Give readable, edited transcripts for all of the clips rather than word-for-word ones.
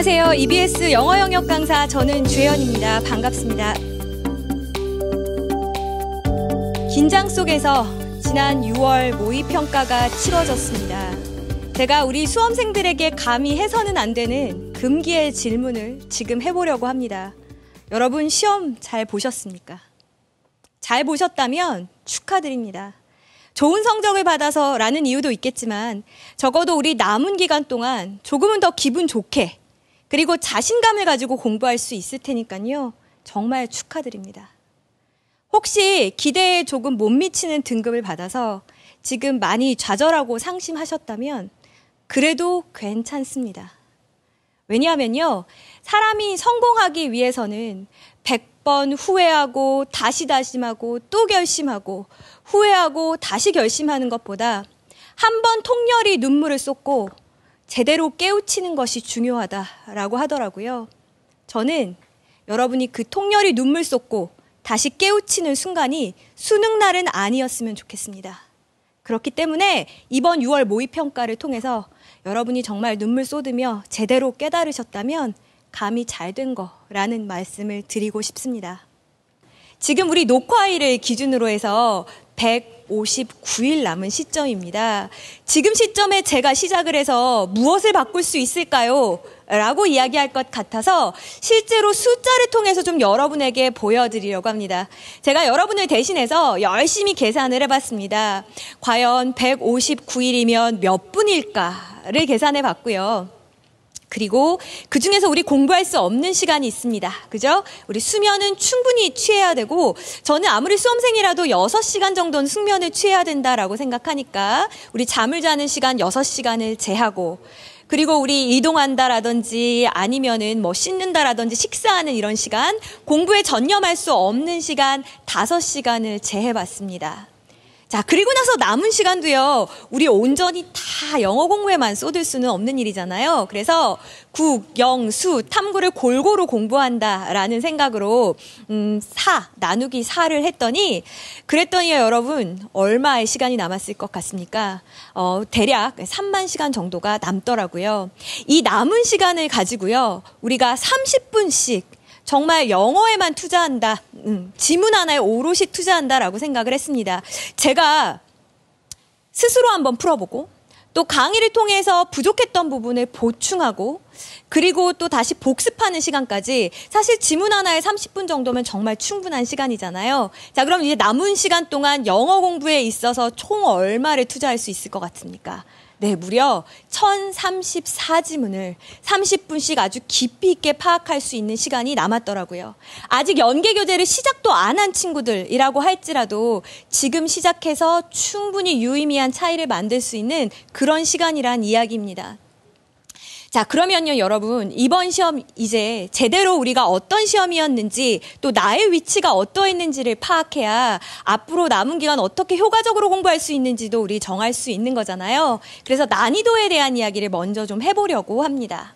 안녕하세요. EBS 영어 영역 강사 저는 주혜연입니다. 반갑습니다. 긴장 속에서 지난 6월 모의평가가 치러졌습니다. 제가 우리 수험생들에게 감히 해서는 안 되는 금기의 질문을 지금 해보려고 합니다. 여러분 시험 잘 보셨습니까? 잘 보셨다면 축하드립니다. 좋은 성적을 받아서 라는 이유도 있겠지만 적어도 우리 남은 기간 동안 조금은 더 기분 좋게 그리고 자신감을 가지고 공부할 수 있을 테니까요. 정말 축하드립니다. 혹시 기대에 조금 못 미치는 등급을 받아서 지금 많이 좌절하고 상심하셨다면 그래도 괜찮습니다. 왜냐하면요. 사람이 성공하기 위해서는 100번 후회하고 다시 다짐하고 또 결심하고 후회하고 다시 결심하는 것보다 한 번 통렬히 눈물을 쏟고 제대로 깨우치는 것이 중요하다라고 하더라고요. 저는 여러분이 그 통렬히 눈물 쏟고 다시 깨우치는 순간이 수능날은 아니었으면 좋겠습니다. 그렇기 때문에 이번 6월 모의평가를 통해서 여러분이 정말 눈물 쏟으며 제대로 깨달으셨다면 감이 잘 된 거라는 말씀을 드리고 싶습니다. 지금 우리 녹화일을 기준으로 해서 159일 남은 시점입니다. 지금 시점에 제가 시작을 해서 무엇을 바꿀 수 있을까요? 라고 이야기할 것 같아서 실제로 숫자를 통해서 좀 여러분에게 보여드리려고 합니다. 제가 여러분을 대신해서 열심히 계산을 해봤습니다. 과연 159일이면 몇 분일까를 계산해 봤고요. 그리고 그중에서 우리 공부할 수 없는 시간이 있습니다. 그죠? 우리 수면은 충분히 취해야 되고 저는 아무리 수험생이라도 6시간 정도는 숙면을 취해야 된다라고 생각하니까 우리 잠을 자는 시간 6시간을 제하고 그리고 우리 이동한다라든지 아니면은 뭐 씻는다라든지 식사하는 이런 시간 공부에 전념할 수 없는 시간 5시간을 제해봤습니다. 자, 그리고 나서 남은 시간도요, 우리 온전히 다 영어 공부에만 쏟을 수는 없는 일이잖아요. 그래서 국, 영, 수, 탐구를 골고루 공부한다라는 생각으로, 나누기 4를 했더니, 그랬더니요, 여러분, 얼마의 시간이 남았을 것 같습니까? 대략 3만 시간 정도가 남더라고요. 이 남은 시간을 가지고요, 우리가 30분씩 정말 영어에만 투자한다. 지문 하나에 오롯이 투자한다라고 생각을 했습니다. 제가 스스로 한번 풀어보고 또 강의를 통해서 부족했던 부분을 보충하고 그리고 또 다시 복습하는 시간까지 사실 지문 하나에 30분 정도면 정말 충분한 시간이잖아요. 자, 그럼 이제 남은 시간 동안 영어 공부에 있어서 총 얼마를 투자할 수 있을 것 같습니까? 네, 무려 1034지문을 30분씩 아주 깊이 있게 파악할 수 있는 시간이 남았더라고요. 아직 연계교재를 시작도 안 한 친구들이라고 할지라도 지금 시작해서 충분히 유의미한 차이를 만들 수 있는 그런 시간이란 이야기입니다. 자, 그러면요, 여러분, 이번 시험 이제 제대로 우리가 어떤 시험이었는지 또 나의 위치가 어떠했는지를 파악해야 앞으로 남은 기간 어떻게 효과적으로 공부할 수 있는지도 우리 정할 수 있는 거잖아요. 그래서 난이도에 대한 이야기를 먼저 좀 해보려고 합니다.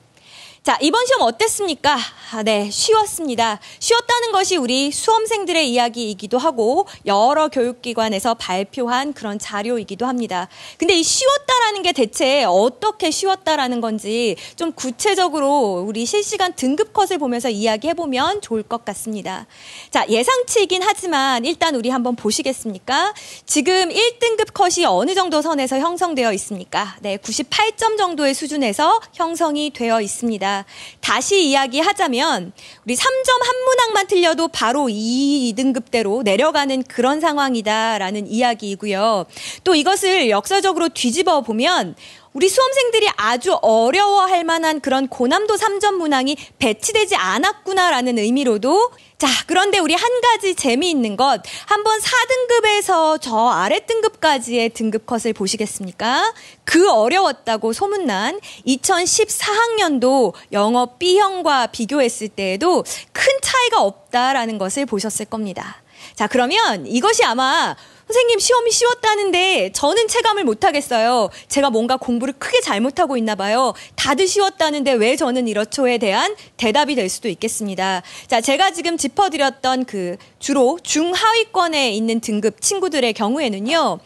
자, 이번 시험 어땠습니까? 네, 쉬웠습니다. 쉬웠다는 것이 우리 수험생들의 이야기이기도 하고 여러 교육기관에서 발표한 그런 자료이기도 합니다. 근데 이 쉬웠다라는 게 대체 어떻게 쉬웠다라는 건지 좀 구체적으로 우리 실시간 등급 컷을 보면서 이야기해보면 좋을 것 같습니다. 자, 예상치이긴 하지만 일단 우리 한번 보시겠습니까? 지금 1등급 컷이 어느 정도 선에서 형성되어 있습니까? 네, 98점 정도의 수준에서 형성이 되어 있습니다. 다시 이야기하자면 우리 3점 한 문항만 틀려도 바로 2등급대로 내려가는 그런 상황이다라는 이야기이고요. 또 이것을 역사적으로 뒤집어 보면 우리 수험생들이 아주 어려워할 만한 그런 고난도 3점 문항이 배치되지 않았구나라는 의미로도 자, 그런데 우리 한 가지 재미있는 것 한번 4등급에서 저 아랫등급까지의 등급 컷을 보시겠습니까? 그 어려웠다고 소문난 2014학년도 영어 B형과 비교했을 때에도 큰 차이가 없다라는 것을 보셨을 겁니다. 자, 그러면 이것이 아마 선생님 시험이 쉬웠다는데 저는 체감을 못하겠어요. 제가 뭔가 공부를 크게 잘못하고 있나 봐요. 다들 쉬웠다는데 왜 저는 이렇죠에 대한 대답이 될 수도 있겠습니다. 자, 제가 지금 짚어드렸던 그 주로 중하위권에 있는 등급 친구들의 경우에는요.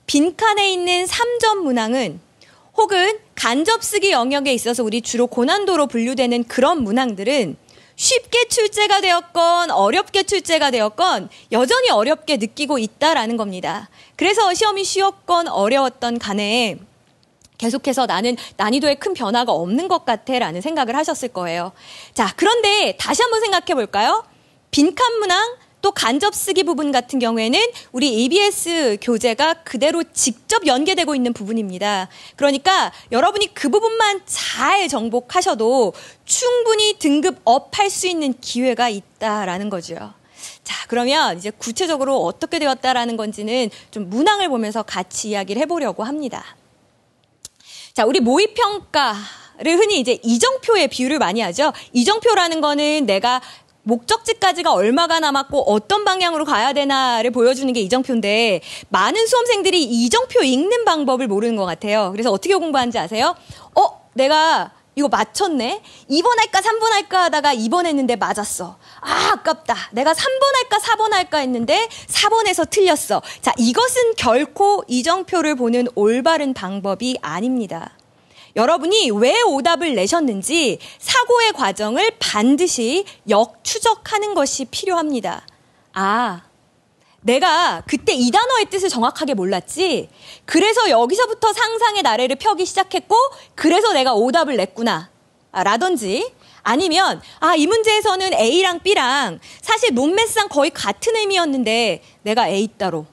빈칸에 있는 3점 문항은 혹은 간접쓰기 영역에 있어서 우리 주로 고난도로 분류되는 그런 문항들은 쉽게 출제가 되었건 어렵게 출제가 되었건 여전히 어렵게 느끼고 있다라는 겁니다. 그래서 시험이 쉬웠건 어려웠던 간에 계속해서 나는 난이도에 큰 변화가 없는 것 같아 라는 생각을 하셨을 거예요. 자, 그런데 다시 한번 생각해 볼까요? 빈칸 문항 또 간접쓰기 부분 같은 경우에는 우리 EBS 교재가 그대로 직접 연계되고 있는 부분입니다. 그러니까 여러분이 그 부분만 잘 정복하셔도 충분히 등급 업할 수 있는 기회가 있다라는 거죠. 자, 그러면 이제 구체적으로 어떻게 되었다라는 건지는 좀 문항을 보면서 같이 이야기를 해보려고 합니다. 자, 우리 모의평가를 흔히 이제 이정표의 비유를 많이 하죠. 이정표라는 거는 내가 목적지까지가 얼마가 남았고 어떤 방향으로 가야 되나를 보여주는 게 이정표인데 많은 수험생들이 이정표 읽는 방법을 모르는 것 같아요. 그래서 어떻게 공부하는지 아세요? 내가 이거 맞췄네? 2번 할까 3번 할까 하다가 2번 했는데 맞았어. 아깝다. 내가 3번 할까 4번 할까 했는데 4번에서 틀렸어. 자, 이것은 결코 이정표를 보는 올바른 방법이 아닙니다. 여러분이 왜 오답을 내셨는지 사고의 과정을 반드시 역추적하는 것이 필요합니다. 아, 내가 그때 이 단어의 뜻을 정확하게 몰랐지. 그래서 여기서부터 상상의 나래를 펴기 시작했고 그래서 내가 오답을 냈구나. 라든지 아니면 이 문제에서는 A랑 B랑 사실 문맥상 거의 같은 의미였는데 내가 A 따로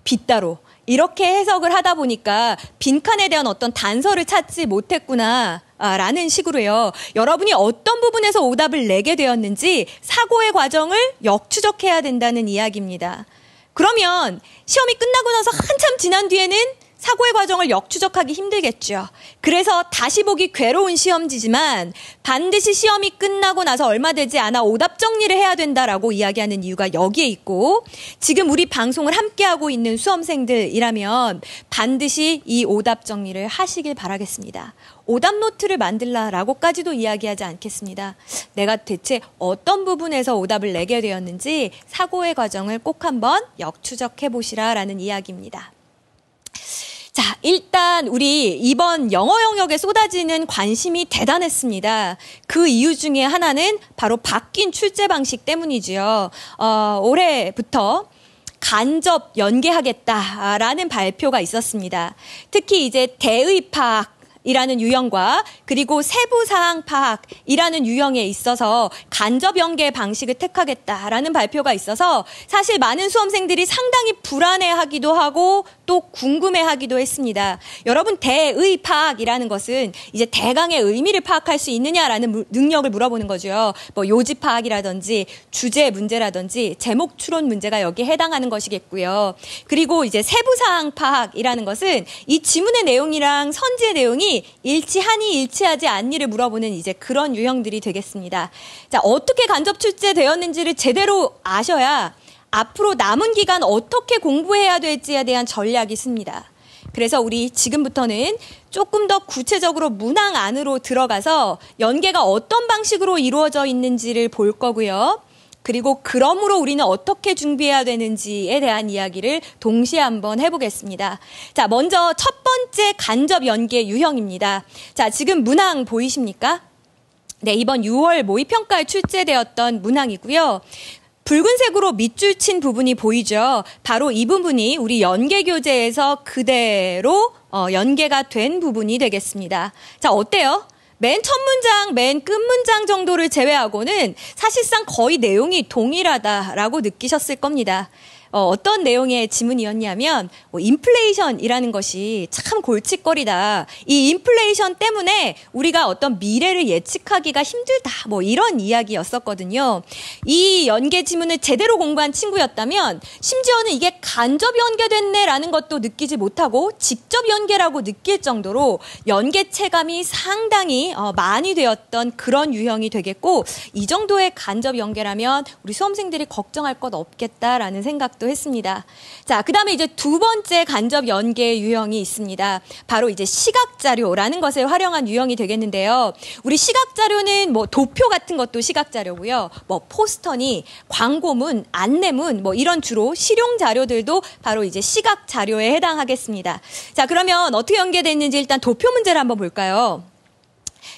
B 따로 이렇게 해석을 하다 보니까 빈칸에 대한 어떤 단서를 찾지 못했구나 라는 식으로요. 여러분이 어떤 부분에서 오답을 내게 되었는지 사고의 과정을 역추적해야 된다는 이야기입니다. 그러면 시험이 끝나고 나서 한참 지난 뒤에는 사고의 과정을 역추적하기 힘들겠죠. 그래서 다시 보기 괴로운 시험지지만 반드시 시험이 끝나고 나서 얼마 되지 않아 오답 정리를 해야 된다라고 이야기하는 이유가 여기에 있고 지금 우리 방송을 함께하고 있는 수험생들이라면 반드시 이 오답 정리를 하시길 바라겠습니다. 오답 노트를 만들라라고까지도 이야기하지 않겠습니다. 내가 대체 어떤 부분에서 오답을 내게 되었는지 사고의 과정을 꼭 한번 역추적해 보시라라는 이야기입니다. 자, 일단 우리 이번 영어 영역에 쏟아지는 관심이 대단했습니다. 그 이유 중에 하나는 바로 바뀐 출제 방식 때문이지요. 올해부터 간접 연계하겠다라는 발표가 있었습니다. 특히 이제 대의 파악이라는 유형과 그리고 세부사항 파악이라는 유형에 있어서 간접 연계 방식을 택하겠다라는 발표가 있어서 사실 많은 수험생들이 상당히 불안해하기도 하고 또 궁금해하기도 했습니다. 여러분 대의 파악이라는 것은 이제 대강의 의미를 파악할 수 있느냐라는 능력을 물어보는 거죠. 뭐 요지 파악이라든지 주제 문제라든지 제목 추론 문제가 여기에 해당하는 것이겠고요. 그리고 이제 세부사항 파악이라는 것은 이 지문의 내용이랑 선지의 내용이 일치하니 일치하지 않니를 물어보는 이제 그런 유형들이 되겠습니다. 자, 어떻게 간접 출제되었는지를 제대로 아셔야 앞으로 남은 기간 어떻게 공부해야 될지에 대한 전략이 있습니다. 그래서 우리 지금부터는 조금 더 구체적으로 문항 안으로 들어가서 연계가 어떤 방식으로 이루어져 있는지를 볼 거고요. 그리고 그러므로 우리는 어떻게 준비해야 되는지에 대한 이야기를 동시에 한번 해보겠습니다. 자, 먼저 첫 번째 간접 연계 유형입니다. 자, 지금 문항 보이십니까? 네, 이번 6월 모의평가에 출제되었던 문항이고요. 붉은색으로 밑줄 친 부분이 보이죠. 바로 이 부분이 우리 연계교재에서 그대로 연계가 된 부분이 되겠습니다. 자, 어때요? 맨 첫 문장, 맨 끝 문장 정도를 제외하고는 사실상 거의 내용이 동일하다라고 느끼셨을 겁니다. 어떤 내용의 지문이었냐면 인플레이션이라는 것이 참 골칫거리다. 이 인플레이션 때문에 우리가 어떤 미래를 예측하기가 힘들다. 뭐 이런 이야기였었거든요. 이 연계 지문을 제대로 공부한 친구였다면 심지어는 이게 간접 연계됐네라는 것도 느끼지 못하고 직접 연계라고 느낄 정도로 연계 체감이 상당히 많이 되었던 그런 유형이 되겠고 이 정도의 간접 연계라면 우리 수험생들이 걱정할 것 없겠다라는 생각 시작도 했습니다. 자, 그 다음에 이제 두 번째 간접 연계 유형이 있습니다. 바로 이제 시각자료라는 것을 활용한 유형이 되겠는데요. 우리 시각자료는 뭐 도표 같은 것도 시각자료고요. 뭐 포스터니 광고문, 안내문 뭐 이런 주로 실용자료들도 바로 이제 시각자료에 해당하겠습니다. 자, 그러면 어떻게 연계됐는지 일단 도표 문제를 한번 볼까요?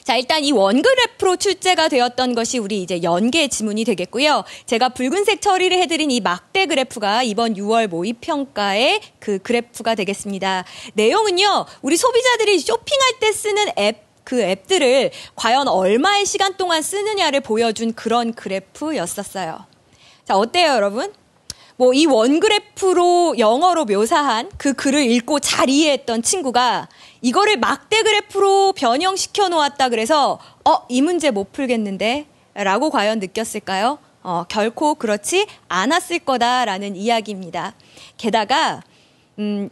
자, 일단 이 원그래프로 출제가 되었던 것이 우리 이제 연계 지문이 되겠고요. 제가 붉은색 처리를 해드린 이 막대 그래프가 이번 6월 모의평가의 그 그래프가 되겠습니다. 내용은요, 우리 소비자들이 쇼핑할 때 쓰는 그 앱들을 과연 얼마의 시간 동안 쓰느냐를 보여준 그런 그래프였었어요. 자, 어때요, 여러분? 뭐 이 원그래프로 영어로 묘사한 그 글을 읽고 잘 이해했던 친구가 이거를 막대 그래프로 변형시켜 놓았다 그래서 이 문제 못 풀겠는데 라고 과연 느꼈을까요? 결코 그렇지 않았을 거다라는 이야기입니다. 게다가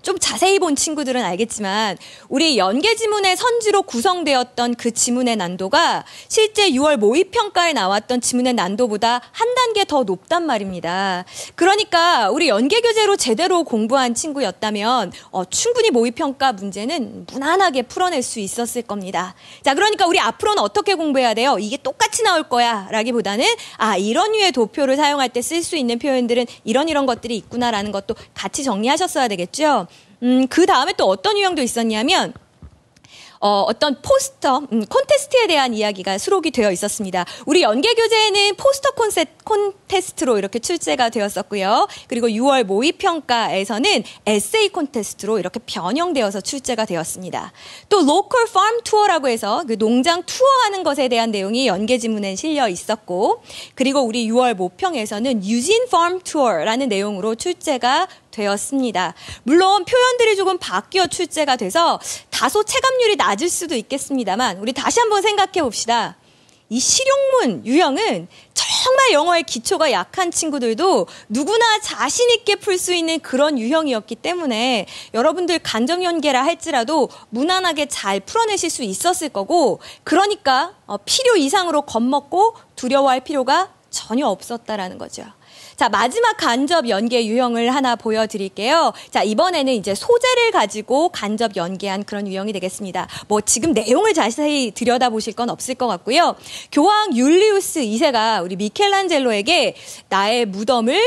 좀 자세히 본 친구들은 알겠지만 우리 연계 지문의 선지로 구성되었던 그 지문의 난도가 실제 6월 모의평가에 나왔던 지문의 난도보다 한 단계 더 높단 말입니다. 그러니까 우리 연계 교재로 제대로 공부한 친구였다면 충분히 모의평가 문제는 무난하게 풀어낼 수 있었을 겁니다. 자, 그러니까 우리 앞으로는 어떻게 공부해야 돼요? 이게 똑같이 나올 거야 라기보다는 이런 류의 도표를 사용할 때 쓸 수 있는 표현들은 이런 것들이 있구나라는 것도 같이 정리하셨어야 되겠죠. 그 다음에 또 어떤 유형도 있었냐면 어떤 포스터, 콘테스트에 대한 이야기가 수록이 되어 있었습니다. 우리 연계 교재에는 포스터 콘테스트로 이렇게 출제가 되었었고요. 그리고 6월 모의평가에서는 에세이 콘테스트로 이렇게 변형되어서 출제가 되었습니다. 또 로컬 팜 투어라고 해서 그 농장 투어하는 것에 대한 내용이 연계 지문에 실려 있었고, 그리고 우리 6월 모평에서는 유진 팜 투어라는 내용으로 출제가 되었습니다. 물론 표현들이 조금 바뀌어 출제가 돼서 다소 체감률이 낮을 수도 있겠습니다만 우리 다시 한번 생각해 봅시다. 이 실용문 유형은 정말 영어의 기초가 약한 친구들도 누구나 자신 있게 풀 수 있는 그런 유형이었기 때문에 여러분들 간접 연계라 할지라도 무난하게 잘 풀어내실 수 있었을 거고, 그러니까 필요 이상으로 겁먹고 두려워할 필요가 전혀 없었다라는 거죠. 자, 마지막 간접 연계 유형을 하나 보여드릴게요. 자, 이번에는 이제 소재를 가지고 간접 연계한 그런 유형이 되겠습니다. 뭐 지금 내용을 자세히 들여다보실 건 없을 것 같고요. 교황 율리우스 2세가 우리 미켈란젤로에게 나의 무덤을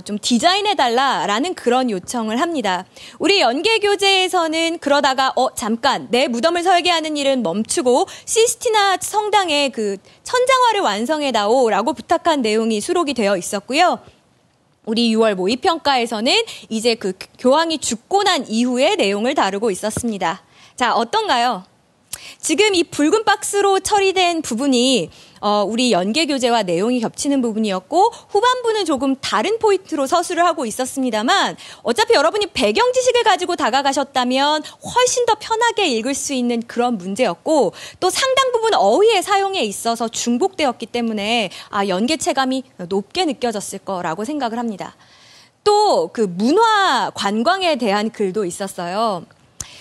좀 디자인해달라라는 그런 요청을 합니다. 우리 연계 교재에서는 그러다가 잠깐 내 무덤을 설계하는 일은 멈추고 시스티나 성당의 그 천장화를 완성해다오라고 부탁한 내용이 수록이 되어 있었고요. 우리 6월 모의평가에서는 이제 그 교황이 죽고 난 이후의 내용을 다루고 있었습니다. 자, 어떤가요? 지금 이 붉은 박스로 처리된 부분이 우리 연계 교재와 내용이 겹치는 부분이었고, 후반부는 조금 다른 포인트로 서술을 하고 있었습니다만 어차피 여러분이 배경 지식을 가지고 다가가셨다면 훨씬 더 편하게 읽을 수 있는 그런 문제였고, 또 상당 부분 어휘의 사용에 있어서 중복되었기 때문에 연계 체감이 높게 느껴졌을 거라고 생각을 합니다. 또 그 문화 관광에 대한 글도 있었어요.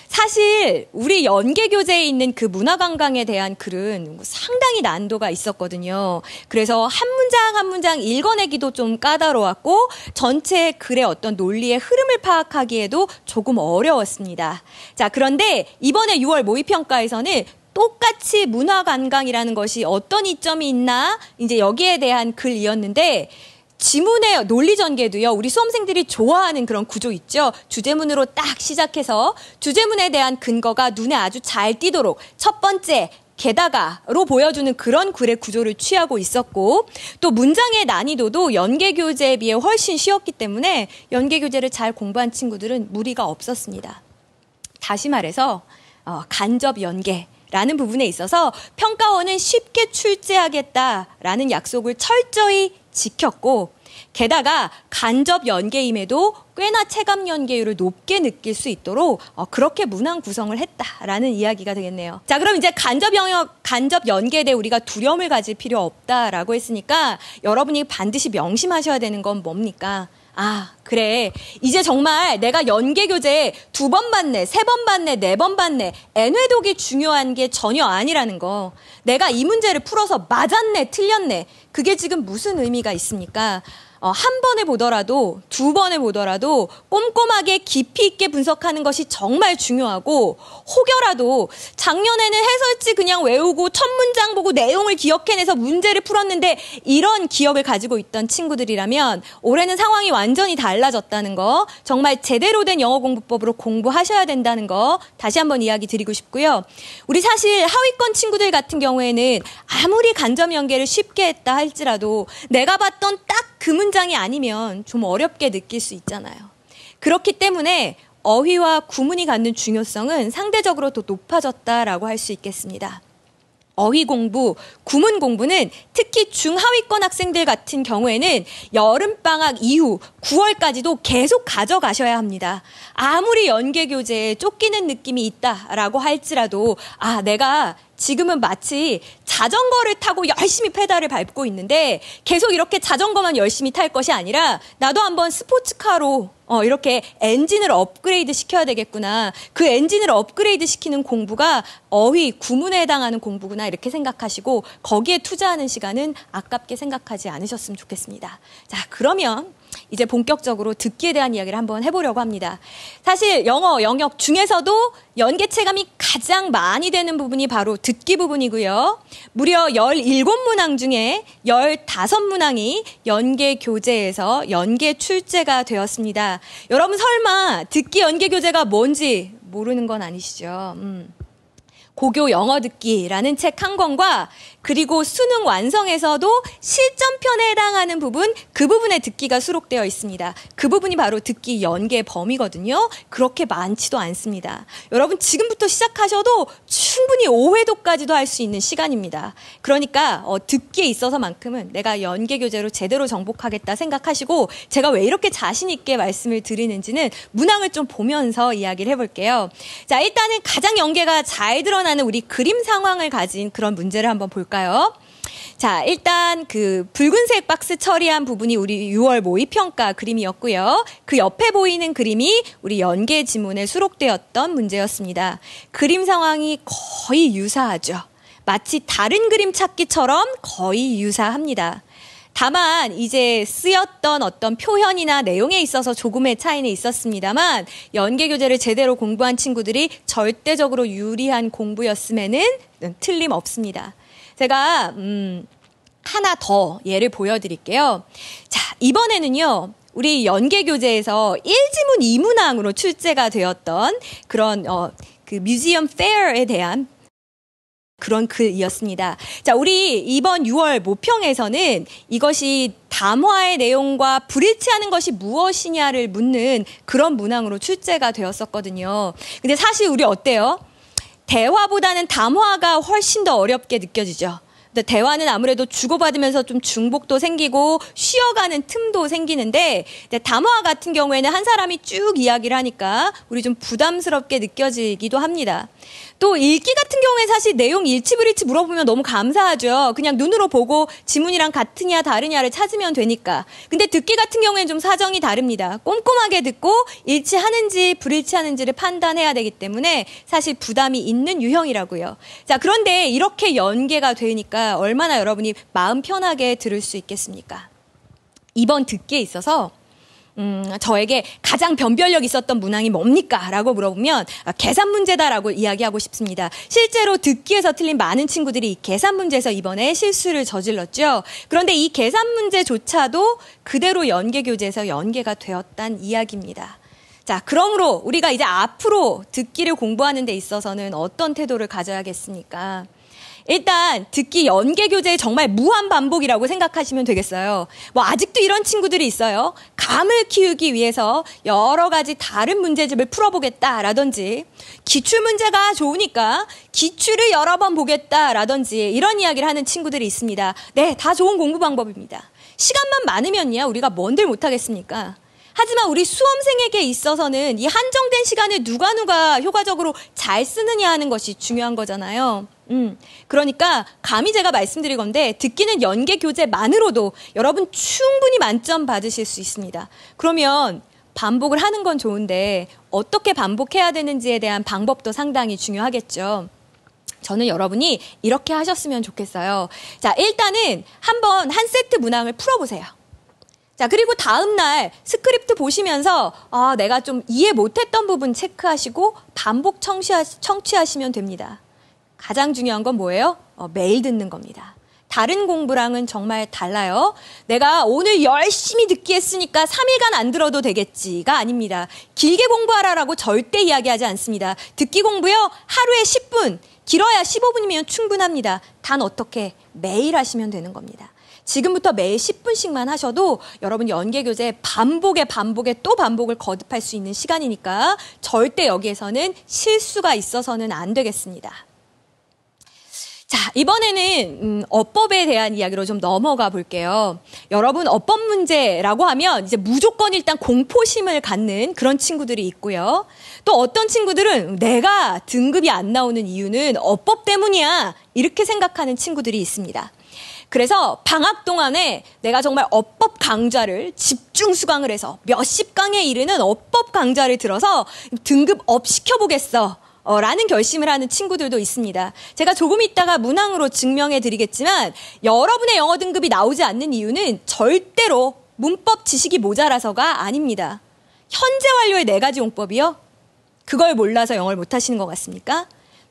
사실 우리 연계 교재에 있는 그 문화관광에 대한 글은 상당히 난도가 있었거든요. 그래서 한 문장 한 문장 읽어내기도 좀 까다로웠고 전체 글의 어떤 논리의 흐름을 파악하기에도 조금 어려웠습니다. 자, 그런데 이번에 6월 모의평가에서는 똑같이 문화관광이라는 것이 어떤 이점이 있나 이제 여기에 대한 글이었는데, 지문의 논리 전개도요, 우리 수험생들이 좋아하는 그런 구조 있죠. 주제문으로 딱 시작해서 주제문에 대한 근거가 눈에 아주 잘 띄도록 첫 번째 게다가로 보여주는 그런 글의 구조를 취하고 있었고, 또 문장의 난이도도 연계 교재에 비해 훨씬 쉬웠기 때문에 연계 교재를 잘 공부한 친구들은 무리가 없었습니다. 다시 말해서 간접 연계라는 부분에 있어서 평가원은 쉽게 출제하겠다라는 약속을 철저히 지켰고, 게다가 간접 연계임에도 꽤나 체감 연계율을 높게 느낄 수 있도록 그렇게 문항 구성을 했다라는 이야기가 되겠네요. 자, 그럼 이제 간접 연계에 대해 우리가 두려움을 가질 필요 없다라고 했으니까 여러분이 반드시 명심하셔야 되는 건 뭡니까? 그래. 이제 정말 내가 연계 교재에 2번 봤네, 3번 봤네, 4번 봤네, N회독이 중요한 게 전혀 아니라는 거. 내가 이 문제를 풀어서 맞았네, 틀렸네. 그게 지금 무슨 의미가 있습니까? 한 번에 보더라도 두 번에 보더라도 꼼꼼하게 깊이 있게 분석하는 것이 정말 중요하고, 혹여라도 작년에는 해설지 그냥 외우고 첫 문장 보고 내용을 기억해내서 문제를 풀었는데 이런 기억을 가지고 있던 친구들이라면 올해는 상황이 완전히 달라졌다는 거, 정말 제대로 된 영어 공부법으로 공부하셔야 된다는 거 다시 한번 이야기 드리고 싶고요. 우리 사실 하위권 친구들 같은 경우에는 아무리 간접 연계를 쉽게 했다 할지라도 내가 봤던 딱 그 문장이 아니면 좀 어렵게 느낄 수 있잖아요. 그렇기 때문에 어휘와 구문이 갖는 중요성은 상대적으로 더 높아졌다라고 할 수 있겠습니다. 어휘 공부, 구문 공부는 특히 중하위권 학생들 같은 경우에는 여름방학 이후 9월까지도 계속 가져가셔야 합니다. 아무리 연계교재에 쫓기는 느낌이 있다라고 할지라도 내가 지금은 마치 자전거를 타고 열심히 페달을 밟고 있는데 계속 이렇게 자전거만 열심히 탈 것이 아니라 나도 한번 스포츠카로 이렇게 엔진을 업그레이드 시켜야 되겠구나. 그 엔진을 업그레이드 시키는 공부가 어휘, 구문에 해당하는 공부구나 이렇게 생각하시고 거기에 투자하는 시간은 아깝게 생각하지 않으셨으면 좋겠습니다. 자, 그러면 이제 본격적으로 듣기에 대한 이야기를 한번 해보려고 합니다. 사실 영어 영역 중에서도 연계 체감이 가장 많이 되는 부분이 바로 듣기 부분이고요. 무려 17문항 중에 15문항이 연계 교재에서 연계 출제가 되었습니다. 여러분 설마 듣기 연계 교재가 뭔지 모르는 건 아니시죠? 고교 영어 듣기라는 책 한 권과 그리고 수능 완성에서도 실전편에 해당하는 부분, 그 부분에 듣기가 수록되어 있습니다. 그 부분이 바로 듣기 연계 범위거든요. 그렇게 많지도 않습니다. 여러분 지금부터 시작하셔도 충분히 5회도까지도 할 수 있는 시간입니다. 그러니까 듣기에 있어서만큼은 내가 연계 교재로 제대로 정복하겠다 생각하시고, 제가 왜 이렇게 자신 있게 말씀을 드리는지는 문항을 좀 보면서 이야기를 해볼게요. 자, 일단은 가장 연계가 잘 드러나는 우리 그림 상황을 가진 그런 문제를 한번 볼까요? 자, 일단 그 붉은색 박스 처리한 부분이 우리 6월 모의평가 그림이었고요. 그 옆에 보이는 그림이 우리 연계 지문에 수록되었던 문제였습니다. 그림 상황이 거의 유사하죠. 마치 다른 그림 찾기처럼 거의 유사합니다. 다만 이제 쓰였던 어떤 표현이나 내용에 있어서 조금의 차이는 있었습니다만 연계 교재를 제대로 공부한 친구들이 절대적으로 유리한 공부였음에는 틀림없습니다. 제가 하나 더 예를 보여드릴게요. 자, 이번에는요. 우리 연계 교재에서 1지문 2문항으로 출제가 되었던 그런 그 뮤지엄 페어에 대한 그런 글이었습니다. 자, 우리 이번 6월 모평에서는 이것이 담화의 내용과 불일치하는 것이 무엇이냐를 묻는 그런 문항으로 출제가 되었었거든요. 근데 사실 우리 어때요? 대화보다는 담화가 훨씬 더 어렵게 느껴지죠. 근데 대화는 아무래도 주고받으면서 좀 중복도 생기고 쉬어가는 틈도 생기는데, 담화 같은 경우에는 한 사람이 쭉 이야기를 하니까 우리 좀 부담스럽게 느껴지기도 합니다. 또 읽기 같은 경우에 사실 내용 일치불일치 물어보면 너무 감사하죠. 그냥 눈으로 보고 지문이랑 같으냐 다르냐를 찾으면 되니까. 근데 듣기 같은 경우에는 좀 사정이 다릅니다. 꼼꼼하게 듣고 일치하는지 불일치하는지를 판단해야 되기 때문에 사실 부담이 있는 유형이라고요. 자, 그런데 이렇게 연계가 되니까 얼마나 여러분이 마음 편하게 들을 수 있겠습니까? 이번 듣기에 있어서 저에게 가장 변별력 있었던 문항이 뭡니까? 라고 물어보면 계산 문제다라고 이야기하고 싶습니다. 실제로 듣기에서 틀린 많은 친구들이 계산 문제에서 이번에 실수를 저질렀죠. 그런데 이 계산 문제조차도 그대로 연계 교재에서 연계가 되었단 이야기입니다. 자, 그러므로 우리가 이제 앞으로 듣기를 공부하는 데 있어서는 어떤 태도를 가져야겠습니까? 일단 듣기 연계 교재의 정말 무한 반복이라고 생각하시면 되겠어요. 뭐 아직도 이런 친구들이 있어요. 감을 키우기 위해서 여러 가지 다른 문제집을 풀어보겠다라든지, 기출 문제가 좋으니까 기출을 여러 번 보겠다라든지 이런 이야기를 하는 친구들이 있습니다. 네, 다 좋은 공부 방법입니다. 시간만 많으면요, 우리가 뭔들 못하겠습니까? 하지만 우리 수험생에게 있어서는 이 한정된 시간을 누가 효과적으로 잘 쓰느냐 하는 것이 중요한 거잖아요. 그러니까 감히 제가 말씀드릴 건데, 듣기는 연계 교재만으로도 여러분 충분히 만점 받으실 수 있습니다. 그러면 반복을 하는 건 좋은데 어떻게 반복해야 되는지에 대한 방법도 상당히 중요하겠죠. 저는 여러분이 이렇게 하셨으면 좋겠어요. 자, 일단은 한번 한 세트 문항을 풀어보세요. 자, 그리고 다음날 스크립트 보시면서 내가 좀 이해 못했던 부분 체크하시고 반복 청취하시면 됩니다. 가장 중요한 건 뭐예요? 매일 듣는 겁니다. 다른 공부랑은 정말 달라요. 내가 오늘 열심히 듣기 했으니까 3일간 안 들어도 되겠지가 아닙니다. 길게 공부하라라고 절대 이야기하지 않습니다. 듣기 공부요, 하루에 10분, 길어야 15분이면 충분합니다. 단 어떻게? 매일 하시면 되는 겁니다. 지금부터 매일 10분씩만 하셔도 여러분 연계교재 반복에 또 반복을 거듭할 수 있는 시간이니까 절대 여기에서는 실수가 있어서는 안 되겠습니다. 자, 이번에는 어법에 대한 이야기로 좀 넘어가 볼게요. 여러분, 어법 문제라고 하면 이제 무조건 일단 공포심을 갖는 그런 친구들이 있고요. 또 어떤 친구들은 내가 등급이 안 나오는 이유는 어법 때문이야, 이렇게 생각하는 친구들이 있습니다. 그래서 방학 동안에 내가 정말 어법 강좌를 집중 수강을 해서 몇십 강에 이르는 어법 강좌를 들어서 등급 업 시켜보겠어 라는 결심을 하는 친구들도 있습니다. 제가 조금 있다가 문항으로 증명해 드리겠지만 여러분의 영어 등급이 나오지 않는 이유는 절대로 문법 지식이 모자라서가 아닙니다. 현재 완료의 4가지 용법이요? 그걸 몰라서 영어를 못하시는 것 같습니까?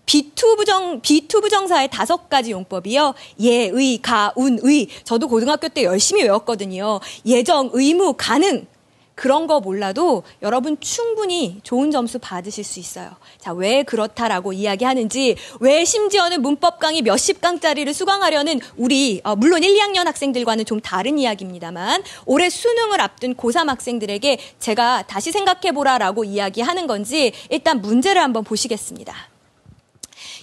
B2 부정사의 5가지 용법이요. 예, 의, 가, 운, 의. 저도 고등학교 때 열심히 외웠거든요. 예정, 의무, 가능. 그런 거 몰라도 여러분 충분히 좋은 점수 받으실 수 있어요. 자, 왜 그렇다라고 이야기하는지, 왜 심지어는 문법 강의 몇십 강짜리를 수강하려는 우리 물론 1, 2학년 학생들과는 좀 다른 이야기입니다만 올해 수능을 앞둔 고3 학생들에게 제가 다시 생각해보라라고 이야기하는 건지 일단 문제를 한번 보시겠습니다.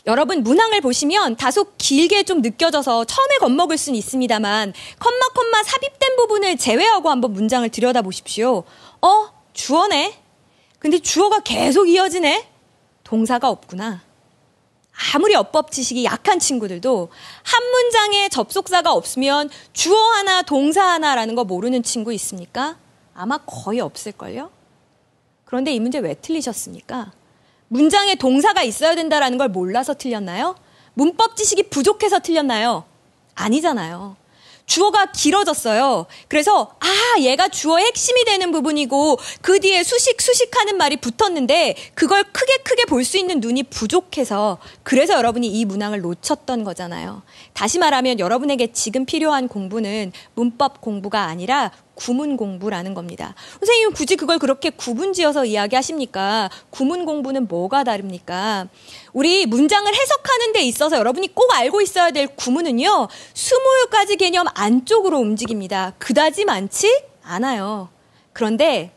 여러분 문항을 보시면 다소 길게 좀 느껴져서 처음에 겁먹을 수는 있습니다만 컴마 삽입된 부분을 제외하고 한번 문장을 들여다보십시오. 주어네. 근데 주어가 계속 이어지네. 동사가 없구나. 아무리 어법 지식이 약한 친구들도 한 문장에 접속사가 없으면 주어 하나 동사 하나라는 거 모르는 친구 있습니까? 아마 거의 없을걸요? 그런데 이 문제 왜 틀리셨습니까? 문장에 동사가 있어야 된다는 걸 몰라서 틀렸나요? 문법 지식이 부족해서 틀렸나요? 아니잖아요. 주어가 길어졌어요. 그래서 얘가 주어의 핵심이 되는 부분이고 그 뒤에 수식하는 말이 붙었는데 그걸 크게 볼 수 있는 눈이 부족해서, 그래서 여러분이 이 문항을 놓쳤던 거잖아요. 다시 말하면 여러분에게 지금 필요한 공부는 문법 공부가 아니라 구문 공부라는 겁니다. 선생님 굳이 그걸 그렇게 구분지어서 이야기하십니까? 구문 공부는 뭐가 다릅니까? 우리 문장을 해석하는 데 있어서 여러분이 꼭 알고 있어야 될 구문은요, 20가지 개념 안쪽으로 움직입니다. 그다지 많지 않아요. 그런데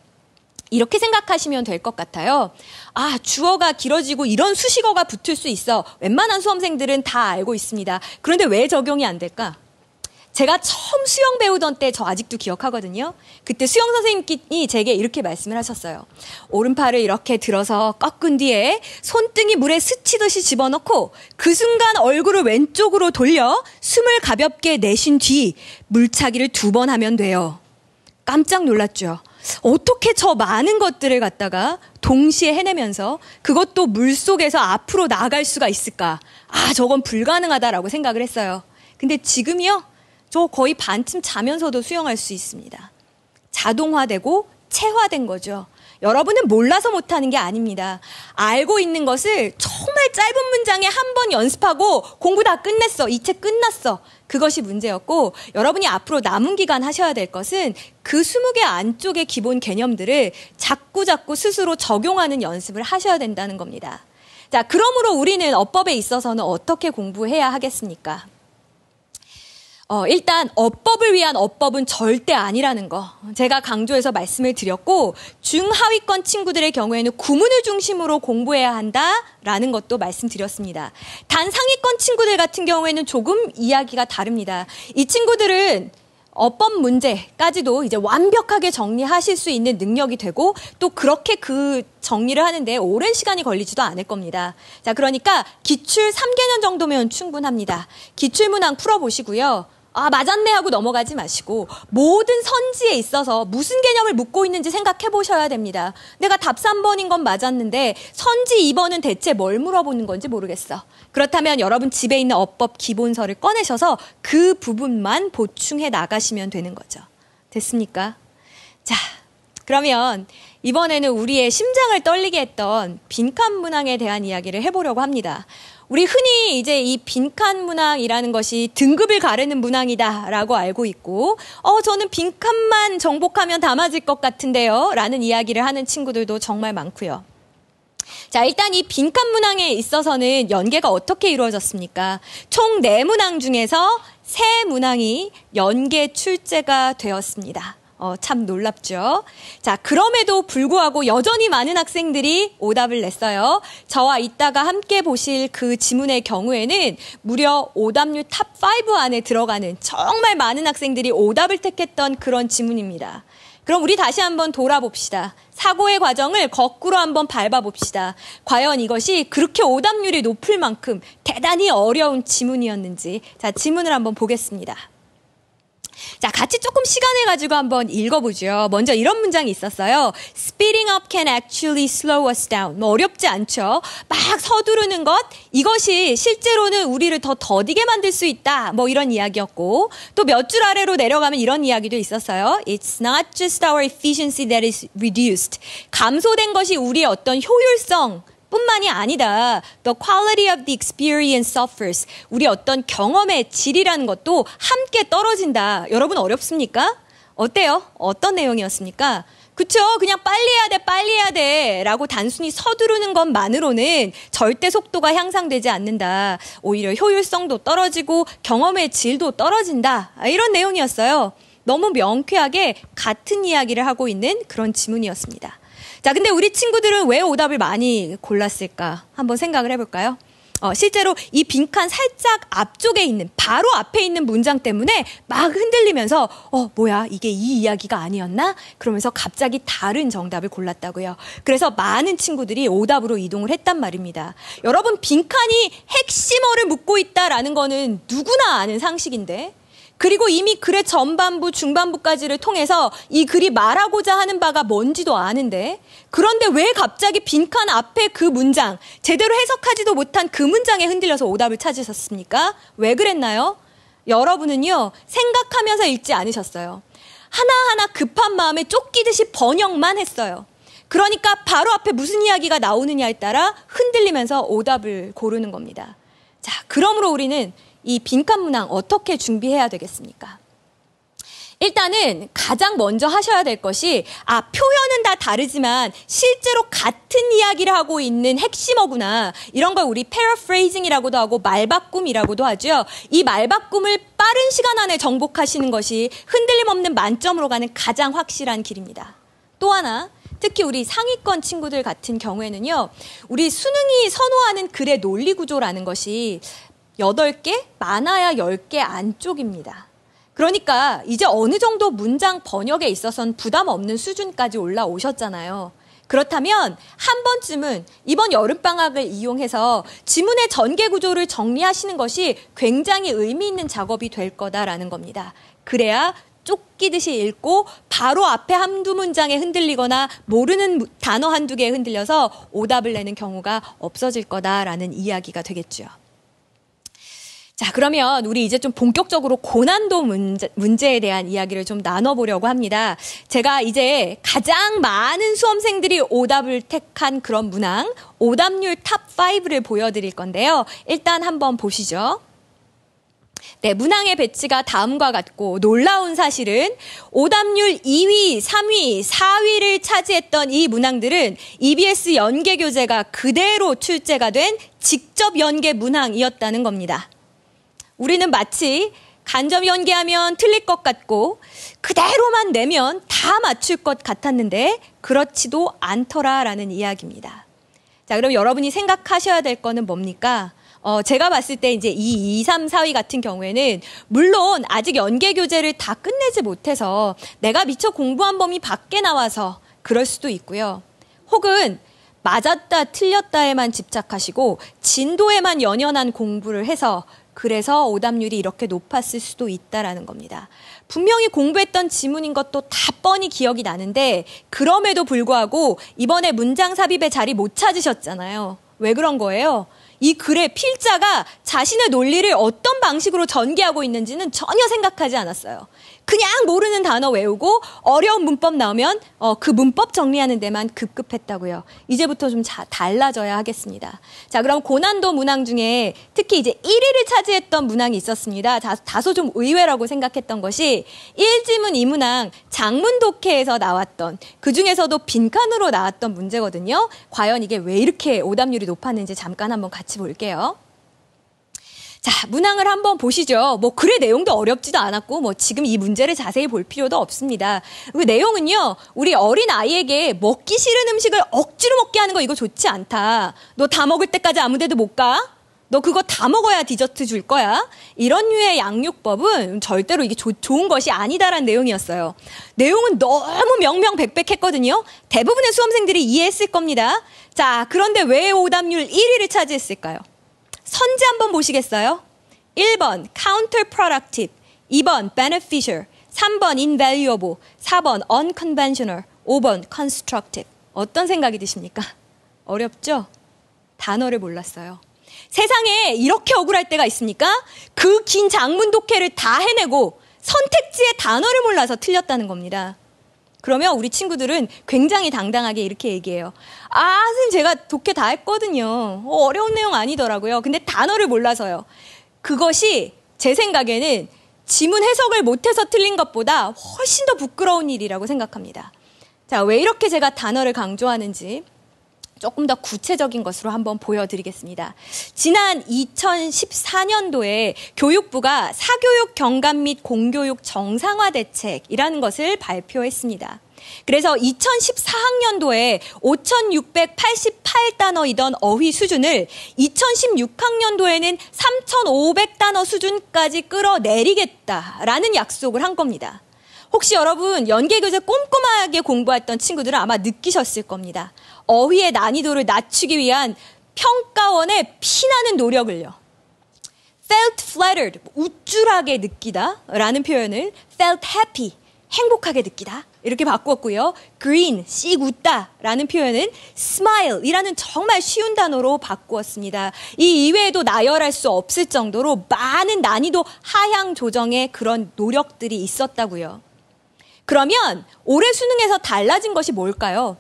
이렇게 생각하시면 될 것 같아요. 주어가 길어지고 이런 수식어가 붙을 수 있어. 웬만한 수험생들은 다 알고 있습니다. 그런데 왜 적용이 안 될까? 제가 처음 수영 배우던 때 저 아직도 기억하거든요. 그때 수영 선생님이 제게 이렇게 말씀을 하셨어요. 오른팔을 이렇게 들어서 꺾은 뒤에 손등이 물에 스치듯이 집어넣고 그 순간 얼굴을 왼쪽으로 돌려 숨을 가볍게 내쉰 뒤 물차기를 2번 하면 돼요. 깜짝 놀랐죠. 어떻게 저 많은 것들을 갖다가 동시에 해내면서 그것도 물속에서 앞으로 나아갈 수가 있을까? 저건 불가능하다라고 생각을 했어요. 근데 지금이요? 저 거의 반쯤 자면서도 수영할 수 있습니다. 자동화되고 체화된 거죠. 여러분은 몰라서 못하는 게 아닙니다. 알고 있는 것을 정말 짧은 문장에 한 번 연습하고 공부 다 끝냈어. 이 책 끝났어. 그것이 문제였고, 여러분이 앞으로 남은 기간 하셔야 될 것은 그 20개 안쪽의 기본 개념들을 자꾸 스스로 적용하는 연습을 하셔야 된다는 겁니다. 자, 그러므로 우리는 어법에 있어서는 어떻게 공부해야 하겠습니까? 일단 어법을 위한 어법은 절대 아니라는 거 제가 강조해서 말씀을 드렸고, 중하위권 친구들의 경우에는 구문을 중심으로 공부해야 한다라는 것도 말씀드렸습니다. 단 상위권 친구들 같은 경우에는 조금 이야기가 다릅니다. 이 친구들은 어법 문제까지도 이제 완벽하게 정리하실 수 있는 능력이 되고 또 그렇게 그 정리를 하는데 오랜 시간이 걸리지도 않을 겁니다. 자, 그러니까 기출 3개년 정도면 충분합니다. 기출문항 풀어보시고요. 맞았네 하고 넘어가지 마시고 모든 선지에 있어서 무슨 개념을 묻고 있는지 생각해 보셔야 됩니다. 내가 답 3번인 건 맞았는데 선지 2번은 대체 뭘 물어보는 건지 모르겠어. 그렇다면 여러분 집에 있는 어법 기본서를 꺼내셔서 그 부분만 보충해 나가시면 되는 거죠. 됐습니까? 자, 그러면 이번에는 우리의 심장을 떨리게 했던 빈칸 문항에 대한 이야기를 해보려고 합니다. 우리 흔히 이제 이 빈칸 문항이라는 것이 등급을 가르는 문항이다라고 알고 있고, 저는 빈칸만 정복하면 다 맞을 것 같은데요 라는 이야기를 하는 친구들도 정말 많고요. 자, 일단 이 빈칸 문항에 있어서는 연계가 어떻게 이루어졌습니까? 총 4문항 중에서 3문항이 연계 출제가 되었습니다. 참 놀랍죠? 자, 그럼에도 불구하고 여전히 많은 학생들이 오답을 냈어요. 저와 이따가 함께 보실 그 지문의 경우에는 무려 오답률 탑5 안에 들어가는 정말 많은 학생들이 오답을 택했던 그런 지문입니다. 그럼 우리 다시 한번 돌아봅시다. 사고의 과정을 거꾸로 한번 밟아봅시다. 과연 이것이 그렇게 오답률이 높을 만큼 대단히 어려운 지문이었는지. 자, 지문을 한번 보겠습니다. 자, 같이 조금 시간을 가지고 한번 읽어보죠. 먼저 이런 문장이 있었어요. Speeding up can actually slow us down. 뭐 어렵지 않죠. 막 서두르는 것, 이것이 실제로는 우리를 더 더디게 만들 수 있다. 뭐 이런 이야기였고, 또 몇 줄 아래로 내려가면 이런 이야기도 있었어요. It's not just our efficiency that is reduced. 감소된 것이 우리의 어떤 효율성 뿐만이 아니다. The quality of the experience suffers. 우리 어떤 경험의 질이라는 것도 함께 떨어진다. 여러분 어렵습니까? 어때요? 어떤 내용이었습니까? 그쵸? 그냥 빨리 해야 돼 라고 단순히 서두르는 것만으로는 절대 속도가 향상되지 않는다. 오히려 효율성도 떨어지고 경험의 질도 떨어진다. 이런 내용이었어요. 너무 명쾌하게 같은 이야기를 하고 있는 그런 지문이었습니다. 자, 근데 우리 친구들은 왜 오답을 많이 골랐을까? 한번 생각을 해볼까요? 실제로 이 빈칸 살짝 앞쪽에 있는, 바로 앞에 있는 문장 때문에 막 흔들리면서, 뭐야, 이게 이 이야기가 아니었나? 그러면서 갑자기 다른 정답을 골랐다고요. 그래서 많은 친구들이 오답으로 이동을 했단 말입니다. 여러분, 빈칸이 핵심어를 묻고 있다라는 거는 누구나 아는 상식인데, 그리고 이미 글의 전반부, 중반부까지를 통해서 이 글이 말하고자 하는 바가 뭔지도 아는데, 그런데 왜 갑자기 빈칸 앞에 그 문장, 제대로 해석하지도 못한 그 문장에 흔들려서 오답을 찾으셨습니까? 왜 그랬나요? 여러분은요, 생각하면서 읽지 않으셨어요. 하나하나 급한 마음에 쫓기듯이 번역만 했어요. 그러니까 바로 앞에 무슨 이야기가 나오느냐에 따라 흔들리면서 오답을 고르는 겁니다. 자, 그러므로 우리는 이 빈칸 문항 어떻게 준비해야 되겠습니까? 일단은 가장 먼저 하셔야 될 것이, 표현은 다 다르지만 실제로 같은 이야기를 하고 있는 핵심어구나. 이런 걸 우리 paraphrasing이라고도 하고 말바꿈이라고도 하죠. 이 말바꿈을 빠른 시간 안에 정복하시는 것이 흔들림 없는 만점으로 가는 가장 확실한 길입니다. 또 하나, 특히 우리 상위권 친구들 같은 경우에는요, 우리 수능이 선호하는 글의 논리 구조라는 것이 8개, 많아야 10개 안쪽입니다. 그러니까 이제 어느 정도 문장 번역에 있어서는 부담 없는 수준까지 올라오셨잖아요. 그렇다면 한 번쯤은 이번 여름방학을 이용해서 지문의 전개 구조를 정리하시는 것이 굉장히 의미 있는 작업이 될 거다라는 겁니다. 그래야 쫓기듯이 읽고 바로 앞에 한두 문장에 흔들리거나 모르는 단어 한두 개에 흔들려서 오답을 내는 경우가 없어질 거다라는 이야기가 되겠죠. 자, 그러면 우리 이제 좀 본격적으로 고난도 문제에 대한 이야기를 좀 나눠보려고 합니다. 제가 이제 가장 많은 수험생들이 오답을 택한 그런 문항, 오답률 탑5를 보여드릴 건데요. 일단 한번 보시죠. 네, 문항의 배치가 다음과 같고, 놀라운 사실은 오답률 2위, 3위, 4위를 차지했던 이 문항들은 EBS 연계교재가 그대로 출제가 된 직접 연계 문항이었다는 겁니다. 우리는 마치 간접 연계하면 틀릴 것 같고 그대로만 내면 다 맞출 것 같았는데 그렇지도 않더라라는 이야기입니다. 자, 그럼 여러분이 생각하셔야 될 거는 뭡니까? 제가 봤을 때 이제 2, 3, 4위 같은 경우에는 물론 아직 연계 교재를 다 끝내지 못해서 내가 미처 공부한 범위 밖에 나와서 그럴 수도 있고요. 혹은 맞았다 틀렸다에만 집착하시고 진도에만 연연한 공부를 해서 그래서 오답률이 이렇게 높았을 수도 있다라는 겁니다. 분명히 공부했던 지문인 것도 다 뻔히 기억이 나는데 그럼에도 불구하고 이번에 문장 삽입의 자리 못 찾으셨잖아요. 왜 그런 거예요? 이 글의 필자가 자신의 논리를 어떤 방식으로 전개하고 있는지는 전혀 생각하지 않았어요. 그냥 모르는 단어 외우고 어려운 문법 나오면 그 문법 정리하는 데만 급급했다고요. 이제부터 좀 달라져야 하겠습니다. 자, 그럼 고난도 문항 중에 특히 이제 1위를 차지했던 문항이 있었습니다. 다소 좀 의외라고 생각했던 것이 1지문 2문항 장문 독해에서 나왔던, 그중에서도 빈칸으로 나왔던 문제거든요. 과연 이게 왜 이렇게 오답률이 높았는지 잠깐 한번 같이 볼게요. 자, 문항을 한번 보시죠. 뭐 글의 내용도 어렵지도 않았고 뭐 지금 이 문제를 자세히 볼 필요도 없습니다. 그 내용은요, 우리 어린 아이에게 먹기 싫은 음식을 억지로 먹게 하는 거 이거 좋지 않다. 너 다 먹을 때까지 아무 데도 못 가? 너 그거 다 먹어야 디저트 줄 거야? 이런 류의 양육법은 절대로 이게 좋은 것이 아니다라는 내용이었어요. 내용은 너무 명명백백했거든요. 대부분의 수험생들이 이해했을 겁니다. 자, 그런데 왜 오답률 1위를 차지했을까요? 선지 한번 보시겠어요? 1번 counterproductive, 2번 beneficial, 3번 invaluable, 4번 unconventional, 5번 constructive. 어떤 생각이 드십니까? 어렵죠? 단어를 몰랐어요. 세상에 이렇게 억울할 때가 있습니까? 그 긴 장문 독해를 다 해내고 선택지의 단어를 몰라서 틀렸다는 겁니다. 그러면 우리 친구들은 굉장히 당당하게 이렇게 얘기해요. 아, 선생님 제가 독해 다 했거든요. 어려운 내용 아니더라고요. 근데 단어를 몰라서요. 그것이 제 생각에는 지문 해석을 못해서 틀린 것보다 훨씬 더 부끄러운 일이라고 생각합니다. 자, 왜 이렇게 제가 단어를 강조하는지 조금 더 구체적인 것으로 한번 보여드리겠습니다. 지난 2014년도에 교육부가 사교육 경감 및 공교육 정상화 대책이라는 것을 발표했습니다. 그래서 2014학년도에 5,688단어이던 어휘 수준을 2016학년도에는 3,500단어 수준까지 끌어내리겠다라는 약속을 한 겁니다. 혹시 여러분 연계교재 꼼꼼하게 공부했던 친구들은 아마 느끼셨을 겁니다. 어휘의 난이도를 낮추기 위한 평가원의 피나는 노력을요. felt flattered, 우쭐하게 느끼다 라는 표현을 felt happy, 행복하게 느끼다 이렇게 바꾸었고요. green, 씩 웃다 라는 표현은 smile 이라는 정말 쉬운 단어로 바꾸었습니다. 이 이외에도 나열할 수 없을 정도로 많은 난이도 하향 조정의 그런 노력들이 있었다고요. 그러면 올해 수능에서 달라진 것이 뭘까요?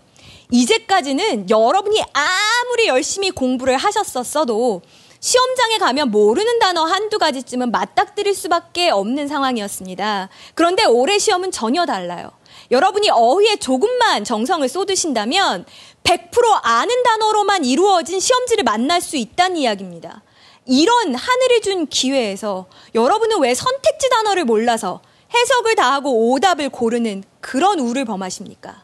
이제까지는 여러분이 아무리 열심히 공부를 하셨었어도 시험장에 가면 모르는 단어 한두 가지쯤은 맞닥뜨릴 수밖에 없는 상황이었습니다. 그런데 올해 시험은 전혀 달라요. 여러분이 어휘에 조금만 정성을 쏟으신다면 100% 아는 단어로만 이루어진 시험지를 만날 수 있다는 이야기입니다. 이런 하늘이 준 기회에서 여러분은 왜 선택지 단어를 몰라서 해석을 다 하고 오답을 고르는 그런 우를 범하십니까?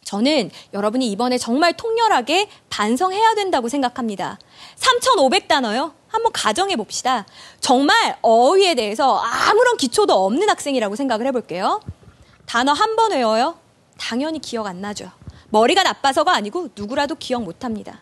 저는 여러분이 이번에 정말 통렬하게 반성해야 된다고 생각합니다. 3,500단어요? 한번 가정해 봅시다. 정말 어휘에 대해서 아무런 기초도 없는 학생이라고 생각을 해볼게요. 단어 한 번 외워요? 당연히 기억 안 나죠. 머리가 나빠서가 아니고 누구라도 기억 못합니다.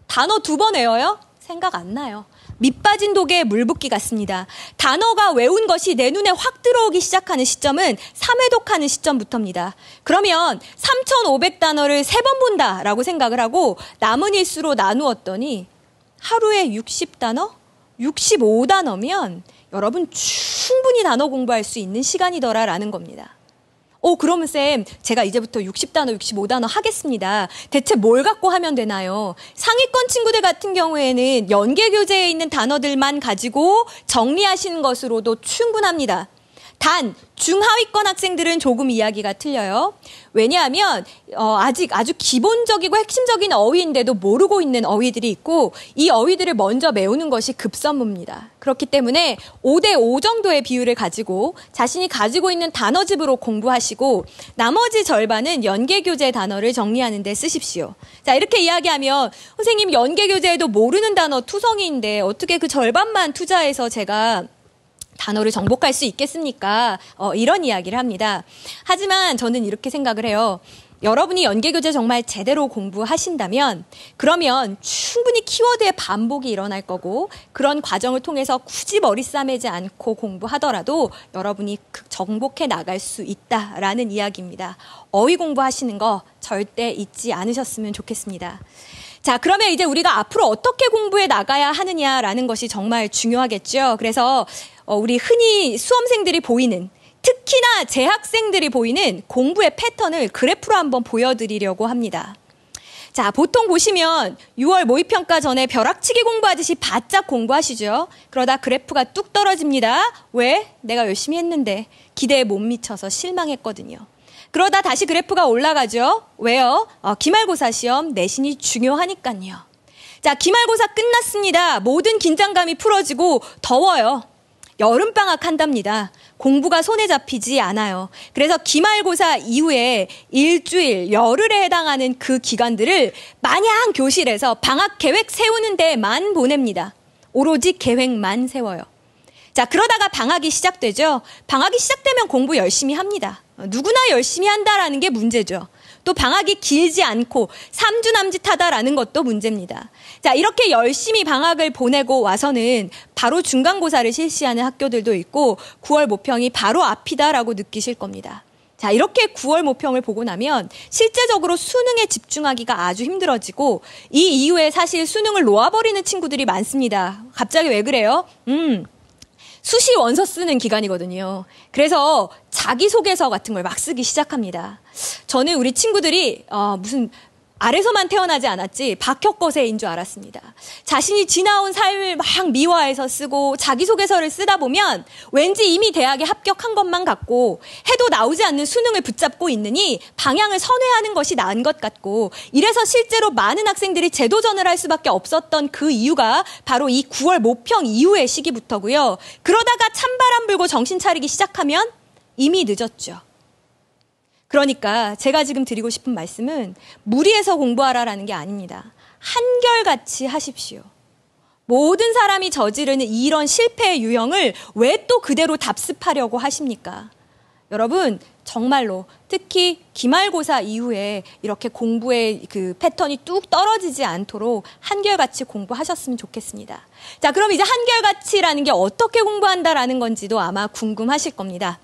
단어 2번 외워요? 생각 안 나요. 밑 빠진 독에 물 붓기 같습니다. 단어가 외운 것이 내 눈에 확 들어오기 시작하는 시점은 3회독하는 시점부터입니다. 그러면 3,500단어를 3번 본다라고 생각을 하고 남은 일수로 나누었더니 하루에 60단어? 65단어면 여러분 충분히 단어 공부할 수 있는 시간이더라라는 겁니다. 그러면 쌤, 제가 이제부터 60단어, 65단어 하겠습니다. 대체 뭘 갖고 하면 되나요? 상위권 친구들 같은 경우에는 연계교재에 있는 단어들만 가지고 정리하시는 것으로도 충분합니다. 단, 중하위권 학생들은 조금 이야기가 틀려요. 왜냐하면 아직 아주 기본적이고 핵심적인 어휘인데도 모르고 있는 어휘들이 있고 이 어휘들을 먼저 외우는 것이 급선무입니다. 그렇기 때문에 5대5 정도의 비율을 가지고 자신이 가지고 있는 단어집으로 공부하시고 나머지 절반은 연계교재 단어를 정리하는 데 쓰십시오. 자, 이렇게 이야기하면 선생님 연계교재에도 모르는 단어 투성이인데 어떻게 그 절반만 투자해서 제가 단어를 정복할 수 있겠습니까? 이런 이야기를 합니다. 하지만 저는 이렇게 생각을 해요. 여러분이 연계교재 정말 제대로 공부하신다면 그러면 충분히 키워드의 반복이 일어날 거고 그런 과정을 통해서 굳이 머리 싸매지 않고 공부하더라도 여러분이 정복해 나갈 수 있다라는 이야기입니다. 어휘 공부하시는 거 절대 잊지 않으셨으면 좋겠습니다. 자, 그러면 이제 우리가 앞으로 어떻게 공부해 나가야 하느냐라는 것이 정말 중요하겠죠. 그래서 우리 흔히 수험생들이 보이는 특히나 재학생들이 보이는 공부의 패턴을 그래프로 한번 보여드리려고 합니다. 자, 보통 보시면 6월 모의평가 전에 벼락치기 공부하듯이 바짝 공부하시죠. 그러다 그래프가 뚝 떨어집니다. 왜? 내가 열심히 했는데 기대에 못 미쳐서 실망했거든요. 그러다 다시 그래프가 올라가죠. 왜요? 기말고사 시험 내신이 중요하니까요. 자, 기말고사 끝났습니다. 모든 긴장감이 풀어지고 더워요. 여름방학 한답니다. 공부가 손에 잡히지 않아요. 그래서 기말고사 이후에 일주일, 열흘에 해당하는 그 기간들을 마냥 교실에서 방학 계획 세우는 데만 보냅니다. 오로지 계획만 세워요. 자, 그러다가 방학이 시작되죠. 방학이 시작되면 공부 열심히 합니다. 누구나 열심히 한다라는 게 문제죠. 또 방학이 길지 않고 3주 남짓하다라는 것도 문제입니다. 자, 이렇게 열심히 방학을 보내고 와서는 바로 중간고사를 실시하는 학교들도 있고 9월 모평이 바로 앞이다라고 느끼실 겁니다. 자, 이렇게 9월 모평을 보고 나면 실제적으로 수능에 집중하기가 아주 힘들어지고 이 이후에 사실 수능을 놓아버리는 친구들이 많습니다. 갑자기 왜 그래요? 수시 원서 쓰는 기간이거든요. 그래서 자기소개서 같은 걸 막 쓰기 시작합니다. 저는 우리 친구들이 무슨 아래서만 태어나지 않았지 박혁거세인 줄 알았습니다. 자신이 지나온 삶을 막 미화해서 쓰고 자기소개서를 쓰다 보면 왠지 이미 대학에 합격한 것만 같고 해도 나오지 않는 수능을 붙잡고 있느니 방향을 선회하는 것이 나은 것 같고 이래서 실제로 많은 학생들이 재도전을 할 수밖에 없었던 그 이유가 바로 이 9월 모평 이후의 시기부터고요. 그러다가 찬바람 불고 정신 차리기 시작하면 이미 늦었죠. 그러니까 제가 지금 드리고 싶은 말씀은 무리해서 공부하라라는 게 아닙니다. 한결같이 하십시오. 모든 사람이 저지르는 이런 실패의 유형을 왜 또 그대로 답습하려고 하십니까? 여러분 정말로 특히 기말고사 이후에 이렇게 공부의 그 패턴이 뚝 떨어지지 않도록 한결같이 공부하셨으면 좋겠습니다. 자, 그럼 이제 한결같이라는 게 어떻게 공부한다라는 건지도 아마 궁금하실 겁니다.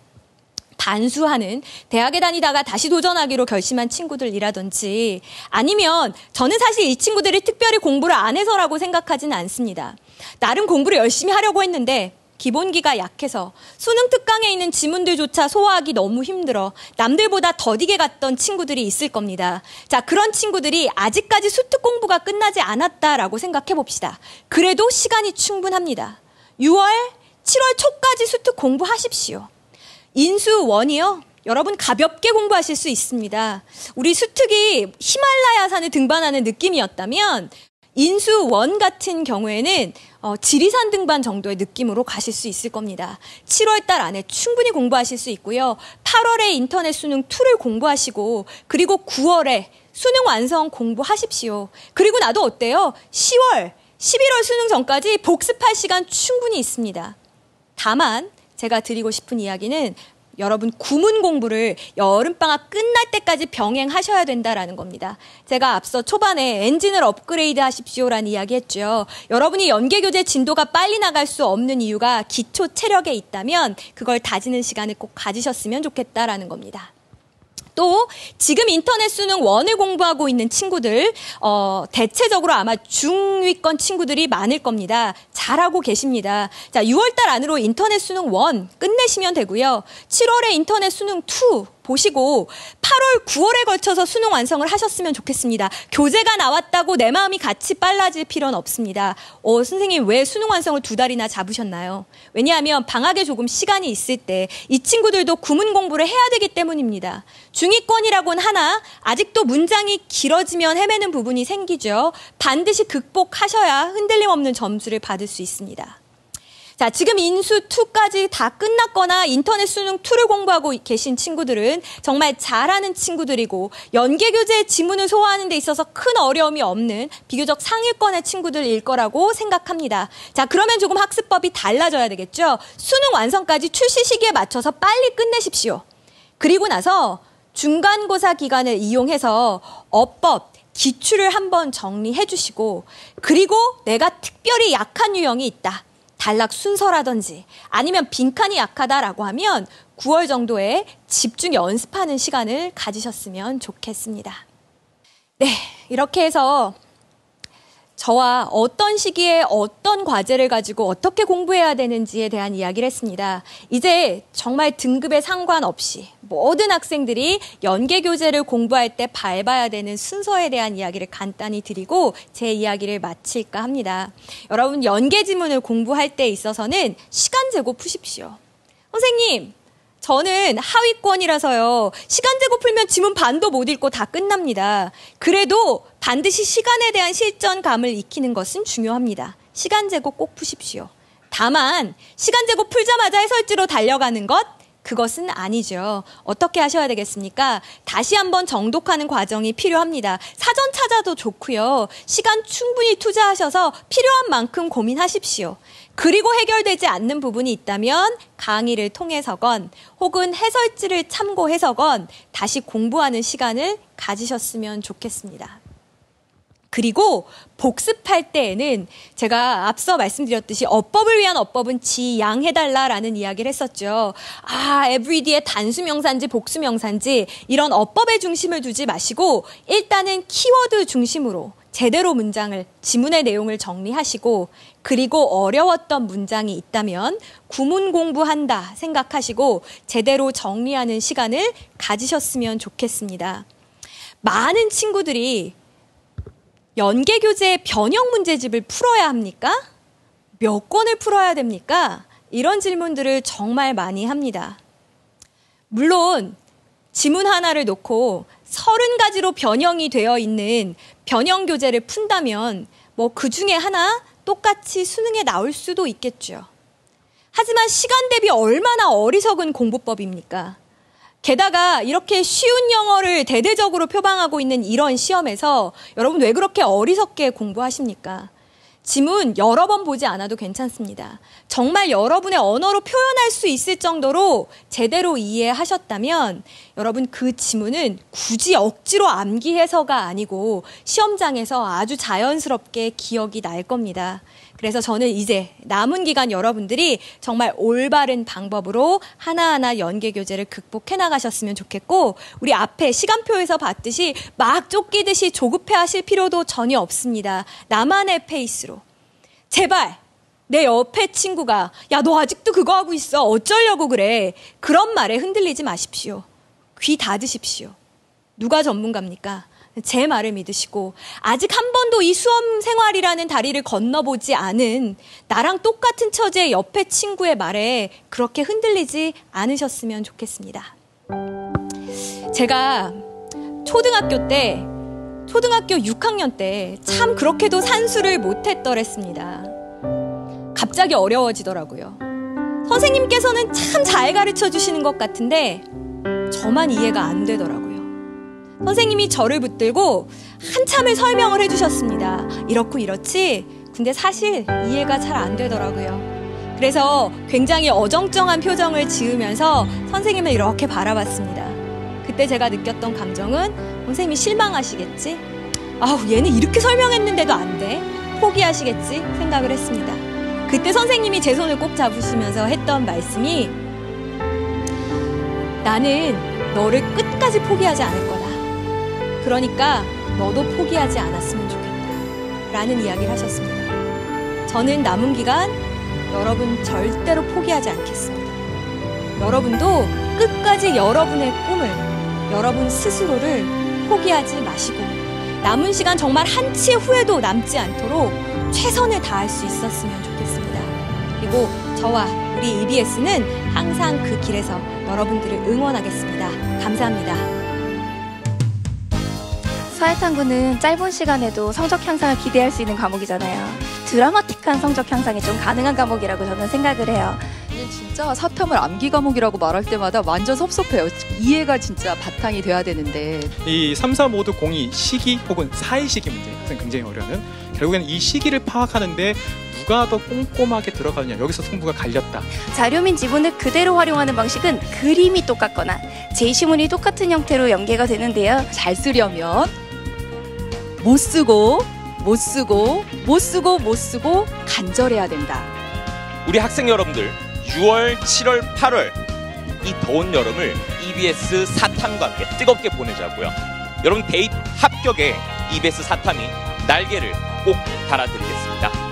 반수하는 대학에 다니다가 다시 도전하기로 결심한 친구들이라든지 아니면 저는 사실 이 친구들이 특별히 공부를 안 해서라고 생각하지는 않습니다. 나름 공부를 열심히 하려고 했는데 기본기가 약해서 수능 특강에 있는 지문들조차 소화하기 너무 힘들어 남들보다 더디게 갔던 친구들이 있을 겁니다. 자, 그런 친구들이 아직까지 수특 공부가 끝나지 않았다라고 생각해 봅시다. 그래도 시간이 충분합니다. 6월, 7월 초까지 수특 공부하십시오. 인수 1이요. 여러분 가볍게 공부하실 수 있습니다. 우리 수특이 히말라야산을 등반하는 느낌이었다면 인수 1 같은 경우에는 지리산 등반 정도의 느낌으로 가실 수 있을 겁니다. 7월 달 안에 충분히 공부하실 수 있고요. 8월에 인터넷 수능 2를 공부하시고 그리고 9월에 수능 완성 공부하십시오. 그리고 나도 어때요? 10월, 11월 수능 전까지 복습할 시간 충분히 있습니다. 다만 제가 드리고 싶은 이야기는 여러분 구문 공부를 여름방학 끝날 때까지 병행하셔야 된다라는 겁니다. 제가 앞서 초반에 엔진을 업그레이드 하십시오라는 이야기 했죠. 여러분이 연계교재 진도가 빨리 나갈 수 없는 이유가 기초 체력에 있다면 그걸 다지는 시간을 꼭 가지셨으면 좋겠다라는 겁니다. 또 지금 인터넷 수능 1을 공부하고 있는 친구들 대체적으로 아마 중위권 친구들이 많을 겁니다. 잘하고 계십니다. 자, 6월달 안으로 인터넷 수능 1 끝내시면 되고요. 7월에 인터넷 수능 2 보시고 8월, 9월에 걸쳐서 수능 완성을 하셨으면 좋겠습니다. 교재가 나왔다고 내 마음이 같이 빨라질 필요는 없습니다. 선생님 왜 수능 완성을 2달이나 잡으셨나요? 왜냐하면 방학에 조금 시간이 있을 때 이 친구들도 구문 공부를 해야 되기 때문입니다. 중위권이라고는 하나 아직도 문장이 길어지면 헤매는 부분이 생기죠. 반드시 극복하셔야 흔들림 없는 점수를 받을 수 있습니다. 자, 지금 인수2까지 다 끝났거나 인터넷 수능 2를 공부하고 계신 친구들은 정말 잘하는 친구들이고 연계교재 지문을 소화하는 데 있어서 큰 어려움이 없는 비교적 상위권의 친구들일 거라고 생각합니다. 자, 그러면 조금 학습법이 달라져야 되겠죠. 수능 완성까지 출시 시기에 맞춰서 빨리 끝내십시오. 그리고 나서 중간고사 기간을 이용해서 어법, 기출을 한번 정리해 주시고 그리고 내가 특별히 약한 유형이 있다. 단락 순서라든지 아니면 빈칸이 약하다라고 하면 9월 정도에 집중 연습하는 시간을 가지셨으면 좋겠습니다. 네, 이렇게 해서 저와 어떤 시기에 어떤 과제를 가지고 어떻게 공부해야 되는지에 대한 이야기를 했습니다. 이제 정말 등급에 상관없이 모든 학생들이 연계교재를 공부할 때 밟아야 되는 순서에 대한 이야기를 간단히 드리고 제 이야기를 마칠까 합니다. 여러분, 연계지문을 공부할 때 있어서는 시간 재고 푸십시오. 선생님, 저는 하위권이라서요. 시간 재고 풀면 지문 반도 못 읽고 다 끝납니다. 그래도 반드시 시간에 대한 실전감을 익히는 것은 중요합니다. 시간 재고 꼭 푸십시오. 다만 시간 재고 풀자마자 해설지로 달려가는 것, 그것은 아니죠. 어떻게 하셔야 되겠습니까? 다시 한번 정독하는 과정이 필요합니다. 사전 찾아도 좋고요. 시간 충분히 투자하셔서 필요한 만큼 고민하십시오. 그리고 해결되지 않는 부분이 있다면 강의를 통해서건 혹은 해설지를 참고해서건 다시 공부하는 시간을 가지셨으면 좋겠습니다. 그리고 복습할 때에는 제가 앞서 말씀드렸듯이 어법을 위한 어법은 지양해달라라는 이야기를 했었죠. 에브리디의 단수명사인지 복수명사인지 이런 어법에 중심을 두지 마시고 일단은 키워드 중심으로 제대로 문장을, 지문의 내용을 정리하시고 그리고 어려웠던 문장이 있다면 구문 공부한다 생각하시고 제대로 정리하는 시간을 가지셨으면 좋겠습니다. 많은 친구들이 연계교재의 변형 문제집을 풀어야 합니까? 몇 권을 풀어야 됩니까? 이런 질문들을 정말 많이 합니다. 물론 지문 하나를 놓고 30가지로 변형이 되어 있는 변형 교재를 푼다면 그 중에 하나 똑같이 수능에 나올 수도 있겠죠. 하지만 시간 대비 얼마나 어리석은 공부법입니까? 게다가 이렇게 쉬운 영어를 대대적으로 표방하고 있는 이런 시험에서 여러분 왜 그렇게 어리석게 공부하십니까? 지문 여러 번 보지 않아도 괜찮습니다. 정말 여러분의 언어로 표현할 수 있을 정도로 제대로 이해하셨다면 여러분 그 지문은 굳이 억지로 암기해서가 아니고 시험장에서 아주 자연스럽게 기억이 날 겁니다. 그래서 저는 이제 남은 기간 여러분들이 정말 올바른 방법으로 하나하나 연계교재를 극복해 나가셨으면 좋겠고 우리 앞에 시간표에서 봤듯이 막 쫓기듯이 조급해 하실 필요도 전혀 없습니다. 나만의 페이스로. 제발 내 옆에 친구가 야, 너 아직도 그거 하고 있어. 어쩌려고 그래. 그런 말에 흔들리지 마십시오. 귀 닫으십시오. 누가 전문가입니까? 제 말을 믿으시고 아직 한 번도 이 수험 생활이라는 다리를 건너보지 않은 나랑 똑같은 처지의 옆에 친구의 말에 그렇게 흔들리지 않으셨으면 좋겠습니다. 제가 초등학교 6학년 때 참 그렇게도 산수를 못했더랬습니다. 갑자기 어려워지더라고요. 선생님께서는 참 잘 가르쳐 주시는 것 같은데 저만 이해가 안 되더라고요. 선생님이 저를 붙들고 한참을 설명을 해주셨습니다. 이렇고 이렇지? 근데 사실 이해가 잘 안 되더라고요. 그래서 굉장히 어정쩡한 표정을 지으면서 선생님을 이렇게 바라봤습니다. 그때 제가 느꼈던 감정은 선생님이 실망하시겠지? 얘는 이렇게 설명했는데도 안 돼? 포기하시겠지? 생각을 했습니다. 그때 선생님이 제 손을 꼭 잡으시면서 했던 말씀이 나는 너를 끝까지 포기하지 않을 거다. 그러니까 너도 포기하지 않았으면 좋겠다. 라는 이야기를 하셨습니다. 저는 남은 기간 여러분 절대로 포기하지 않겠습니다. 여러분도 끝까지 여러분의 꿈을, 여러분 스스로를 포기하지 마시고 남은 시간 정말 한치의 후회도 남지 않도록 최선을 다할 수 있었으면 좋겠습니다. 그리고 저와 우리 EBS는 항상 그 길에서 여러분들을 응원하겠습니다. 감사합니다. 사회탐구는 짧은 시간에도 성적 향상을 기대할 수 있는 과목이잖아요. 드라마틱한 성적 향상이 좀 가능한 과목이라고 저는 생각을 해요. 진짜 사탐을 암기 과목이라고 말할 때마다 완전 섭섭해요. 이해가 진짜 바탕이 돼야 되는데 이 3, 4 모두 공이 시기 혹은 사이 시기 문제 굉장히 어려운 결국에는 이 시기를 파악하는데 누가 더 꼼꼼하게 들어가느냐 여기서 승부가 갈렸다. 자료 및 지문을 그대로 활용하는 방식은 그림이 똑같거나 제시문이 똑같은 형태로 연계가 되는데요. 잘 쓰려면 못 쓰고 간절해야 된다. 우리 학생 여러분들 6월, 7월, 8월 이 더운 여름을 EBS 사탐과 함께 뜨겁게 보내자고요. 여러분 대입 합격에 EBS 사탐이 날개를 꼭 달아드리겠습니다.